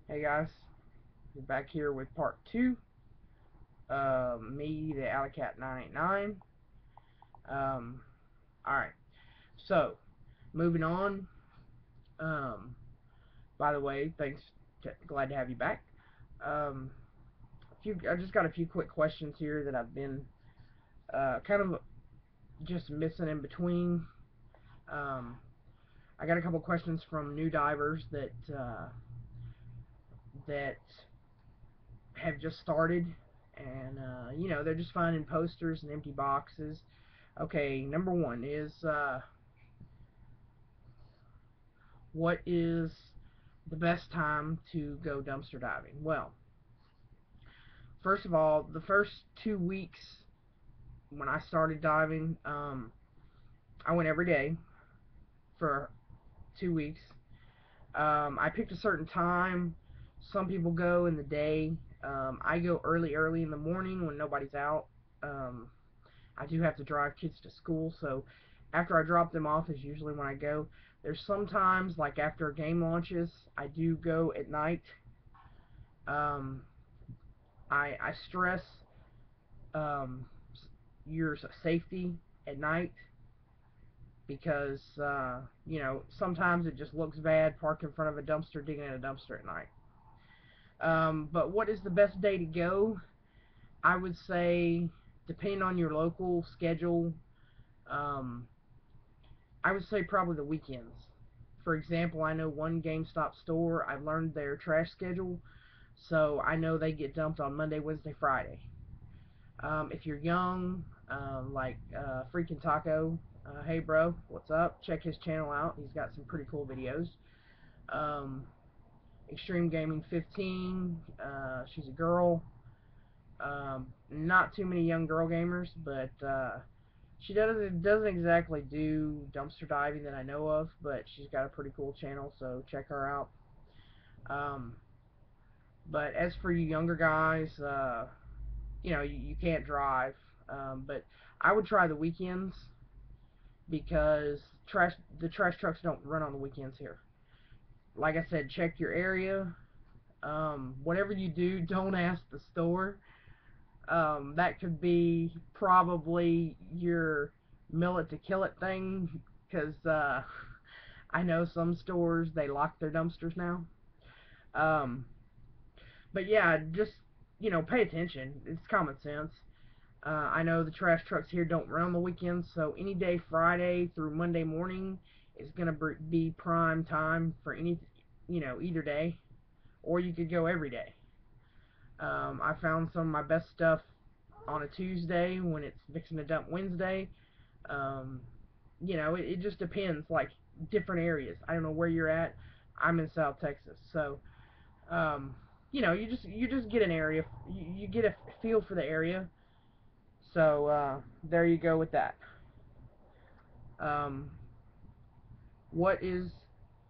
Hey guys, we're back here with part 2. Me, the Alley Cat 989. Um, Alright, so moving on. Um, by the way, thanks. Glad to have you back. Um, I just got a few quick questions here that I've been kind of just missing in between. Um, I got a couple questions from new divers that have just started, and they're just finding posters and empty boxes. Okay, number one is what is the best time to go dumpster diving? Well, first of all, the first 2 weeks when I started diving, I went every day for 2 weeks. I picked a certain time. Some people go in the day. I go early in the morning when nobody's out. Um, I do have to drive kids to school, so after I drop them off is usually when I go. There's sometimes, like after game launches, I do go at night. Um, I stress um, your safety at night because, sometimes it just looks bad parked in front of a dumpster, digging in a dumpster at night. But what is the best day to go? I would say, depending on your local schedule, um, I would say probably the weekends. For example, I know one GameStop store, I've learned their trash schedule, so I know they get dumped on Monday, Wednesday, Friday. If you're young, like Freaking Taco, hey bro, what's up? Check his channel out. He's got some pretty cool videos. Um, Extreme Gaming 15, she's a girl. Not too many young girl gamers, but she doesn't exactly do dumpster diving that I know of, but she's got a pretty cool channel, so check her out. Um, but as for you younger guys, you can't drive, but I would try the weekends because the trash trucks don't run on the weekends here. Like I said, check your area. Whatever you do, don't ask the store. That could be probably your mill it to kill it thing, because I know some stores they lock their dumpsters now. Um, but yeah, just pay attention. It's common sense. I know the trash trucks here don't run on the weekends, so any day Friday through Monday morning is gonna be prime time for either day, or you could go every day. I found some of my best stuff on a Tuesday when it's fixing to dump Wednesday. Um, it just depends, like different areas. I don't know where you're at. I'm in South Texas, so um, you just get an area. You get a feel for the area. So there you go with that. Um, what is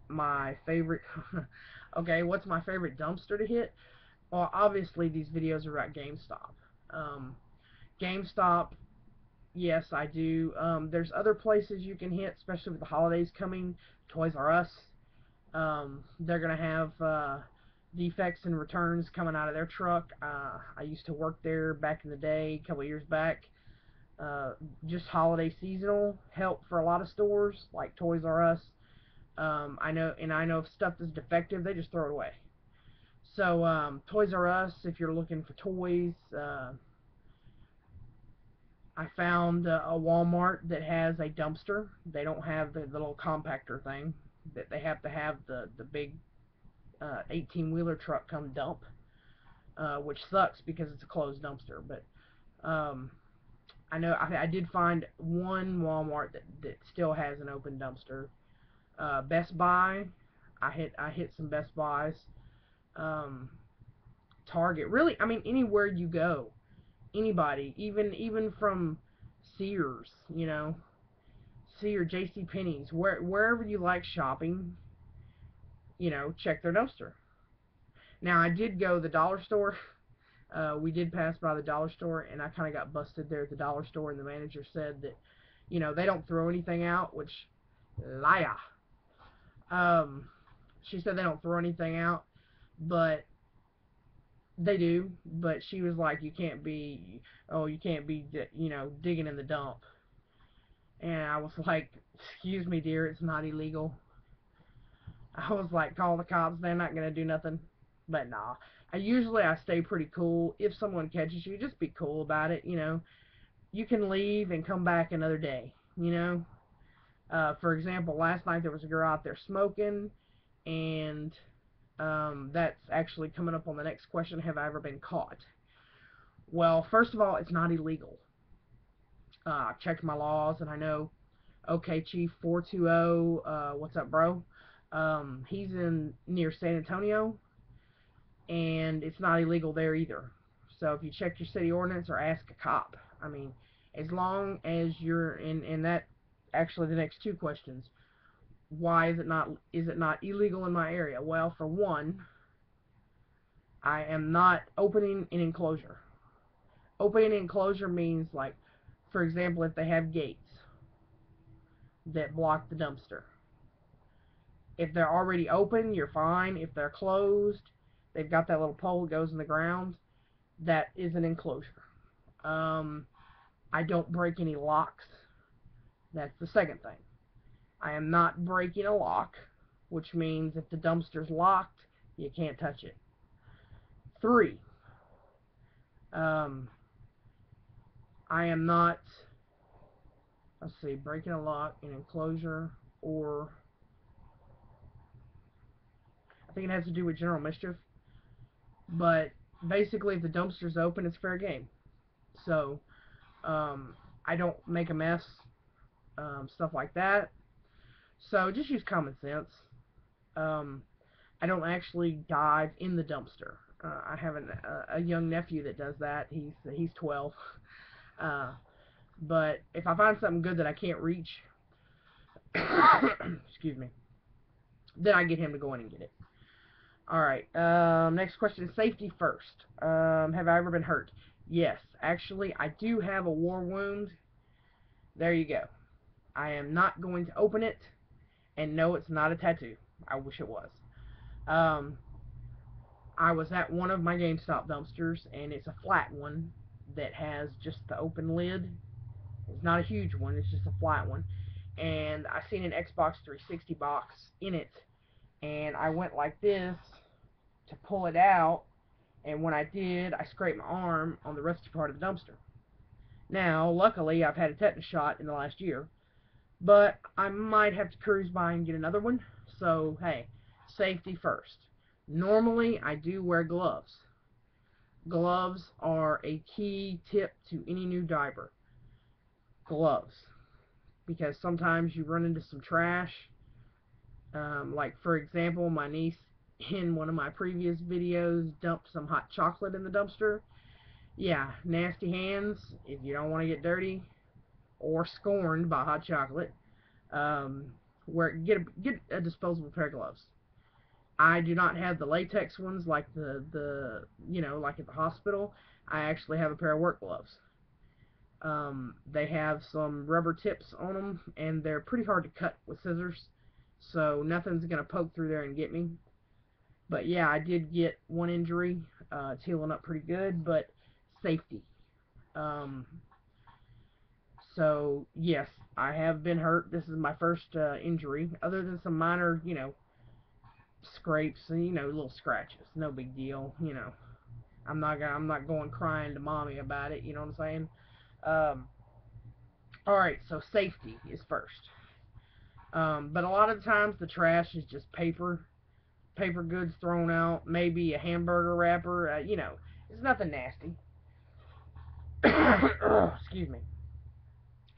my favorite? Okay, what's my favorite dumpster to hit? Well, obviously these videos are about GameStop. Um, GameStop, yes, I do. There's other places you can hit, especially with the holidays coming. Toys R Us. They're gonna have defects and returns coming out of their truck. I used to work there back in the day, a couple years back. Uh, just holiday seasonal help for a lot of stores like Toys R Us. I know if stuff is defective, they just throw it away. So Toys R Us, if you're looking for toys, I found a Walmart that has a dumpster. They don't have the little compactor thing. That they have to have the big 18-wheeler truck come dump, which sucks because it's a closed dumpster. But um, I know I did find one Walmart that still has an open dumpster. Best Buy, I hit some Best Buys. Um, Target, really, I mean anywhere you go, anybody, even from Sears, Sears, J.C. Penney's, wherever you like shopping, check their dumpster. Now I did go to the dollar store. We did pass by the dollar store, and I kind of got busted there at the dollar store, and the manager said that, they don't throw anything out, which, liar. Um, she said they don't throw anything out. but they do. But she was like, you can't be, digging in the dump. And I was like, excuse me, dear, it's not illegal. I was like, call the cops, they're not gonna do nothing. But nah, I stay pretty cool. If someone catches you, just be cool about it. You can leave and come back another day. For example, last night there was a girl out there smoking, and that's actually coming up on the next question. Have I ever been caught? Well, first of all, it's not illegal. I checked my laws, and I know. Okay, Chief 420. What's up, bro? He's in near San Antonio, and it's not illegal there either. So if you check your city ordinance or ask a cop, I mean, as long as you're in that, actually the next two questions. Why is it not illegal in my area? Well, for one, I am not opening an enclosure. Opening an enclosure means, like, for example, if they have gates that block the dumpster. If they're already open, you're fine. If they're closed, they've got that little pole that goes in the ground, that is an enclosure. I don't break any locks. That's the second thing. I am not breaking a lock, which means if the dumpster's locked, you can't touch it. 3, um, I am not, let's see, breaking a lock, an enclosure, or I think it has to do with general mischief. But basically, if the dumpster's open, it's fair game. So, I don't make a mess, stuff like that. So just use common sense. Um, I don't actually dive in the dumpster. I have a young nephew that does that. He's 12. Uh, but if I find something good that I can't reach, excuse me, then I get him to go in and get it. All right. Next question is safety first. Have I ever been hurt? Yes. Actually, I do have a war wound. There you go. I am not going to open it. And no, it's not a tattoo. I wish it was. Um, I was at one of my GameStop dumpsters, and it's a flat one that has just the open lid. It's not a huge one, it's just a flat one. And I seen an Xbox 360 box in it, and I went like this to pull it out, and when I did, I scraped my arm on the rusty part of the dumpster. Now, luckily, I've had a tetanus shot in the last year, but I might have to cruise by and get another one. So, hey, safety first. Normally, I do wear gloves. Gloves are a key tip to any new diver. Gloves. Because sometimes you run into some trash. Like, for example, my niece in one of my previous videos dumped some hot chocolate in the dumpster. Yeah, nasty hands if you don't want to get dirty or scorned by hot chocolate. Get a disposable pair of gloves. I do not have the latex ones like like at the hospital. I actually have a pair of work gloves. They have some rubber tips on them, and they're pretty hard to cut with scissors, so nothing's gonna poke through there and get me. But yeah, I did get one injury. It's healing up pretty good, but safety. Um, so yes, I have been hurt. This is my first injury, other than some minor, scrapes and little scratches. No big deal. I'm not going crying to mommy about it. You know what I'm saying? Um, all right, so safety is first. But a lot of the times the trash is just paper goods thrown out, maybe a hamburger wrapper. It's nothing nasty. Excuse me.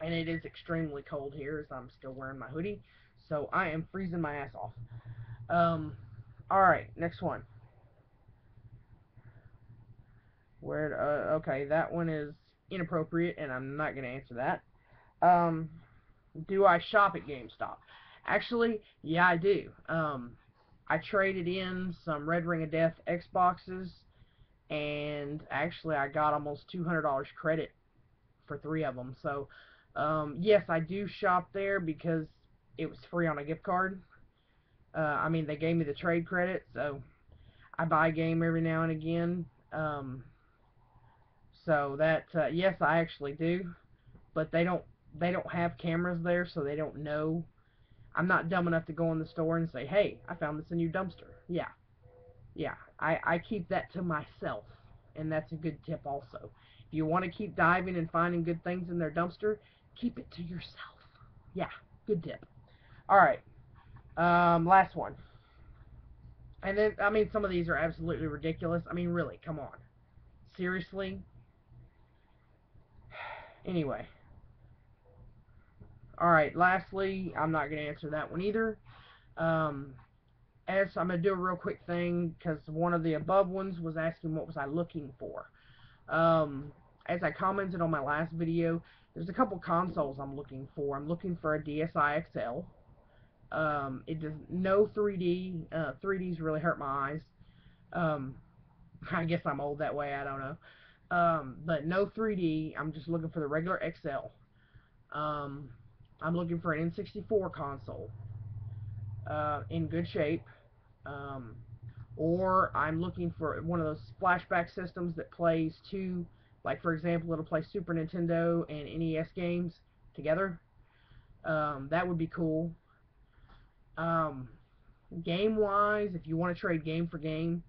And it is extremely cold here as I'm still wearing my hoodie, so I am freezing my ass off. All right, next one. Okay, that one is inappropriate, and I'm not gonna answer that. Um, do I shop at GameStop? Actually, yeah, I do. I traded in some Red Ring of Death Xboxes, and actually I got almost $200 credit for 3 of them. So, yes, I do shop there because it was free on a gift card. I mean, they gave me the trade credit, so I buy game every now and again. So that yes, I actually do, but they don't have cameras there, so they don't know. I'm not dumb enough to go in the store and say, "Hey, I found this in your dumpster." Yeah, yeah. I keep that to myself, and that's a good tip also. If you want to keep diving and finding good things in their dumpster, keep it to yourself. Yeah, good tip. All right, last one. And then, I mean, some of these are absolutely ridiculous. I mean, really, come on. Seriously? Anyway. Alright, lastly, I'm not going to answer that one either. Um, as I'm going to do a real quick thing, because one of the above ones was asking what was I looking for. As I commented on my last video, there's a couple consoles I'm looking for. I'm looking for a DSi XL. It does no 3D. 3Ds really hurt my eyes. Um, I guess I'm old that way. I don't know. But no 3D. I'm just looking for the regular XL. Um, I'm looking for an N64 console in good shape. Um, or I'm looking for one of those flashback systems that plays two, like for example, it'll play Super Nintendo and NES games together. That would be cool. Um, game wise, if you want to trade game for game,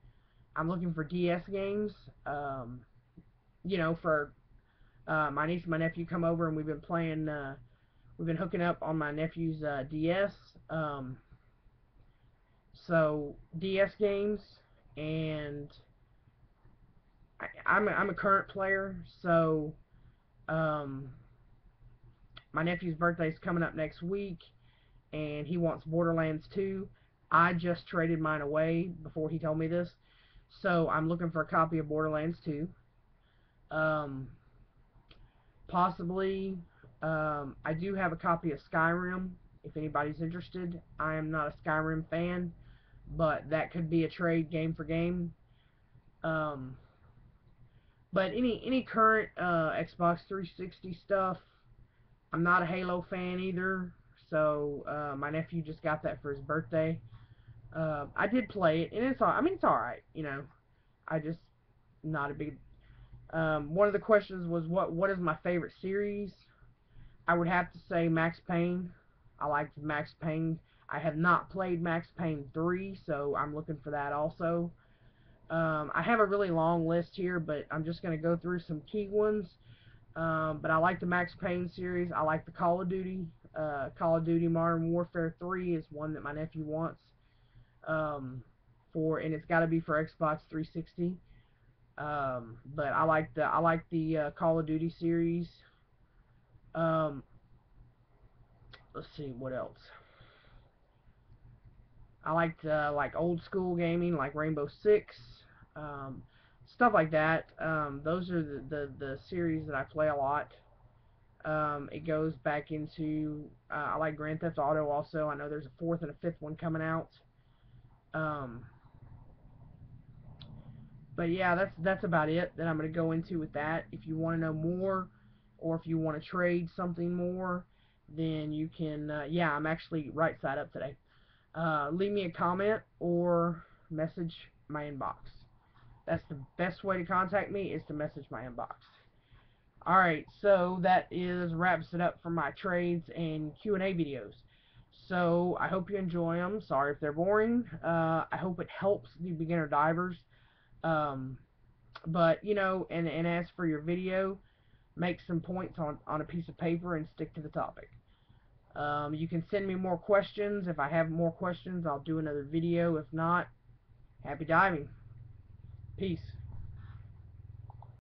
I'm looking for DS games. Um, for my niece and my nephew come over and we've been playing. We've been hooking up on my nephew's DS. So DS games, and I'm a current player, so um, my nephew's birthday is coming up next week, and he wants Borderlands 2. I just traded mine away before he told me this, so I'm looking for a copy of Borderlands 2. Um, Possibly, I do have a copy of Skyrim. If anybody's interested, I am not a Skyrim fan, but that could be a trade game for game. Um, but any current Xbox 360 stuff, I'm not a Halo fan either. So my nephew just got that for his birthday. I did play it, and I mean, it's all right. I just not a big. One of the questions was what is my favorite series? I would have to say Max Payne. I liked Max Payne. I have not played Max Payne 3, so I'm looking for that also. I have a really long list here, but I'm just going to go through some key ones. But I like the Max Payne series. I like the Call of Duty. Call of Duty Modern Warfare 3 is one that my nephew wants. And it's got to be for Xbox 360. But I like the Call of Duty series. Um, let's see what else. I like old school gaming, like Rainbow Six, um, stuff like that. Those are the series that I play a lot. It goes back into I like Grand Theft Auto also. I know there's a fourth and a fifth one coming out. Um, but yeah, that's about it that I'm going to go into with that. If you want to know more, or if you want to trade something more, then you can. Yeah, I'm actually right side up today. Leave me a comment or message my inbox. That's the best way to contact me, is to message my inbox. Alright, so that wraps it up for my trades and Q&A videos. So I hope you enjoy them. Sorry if they're boring. I hope it helps the beginner divers. Um, but, and as for your video, make some points on a piece of paper and stick to the topic. You can send me more questions. If I have more questions, I'll do another video. If not, happy diving. Peace.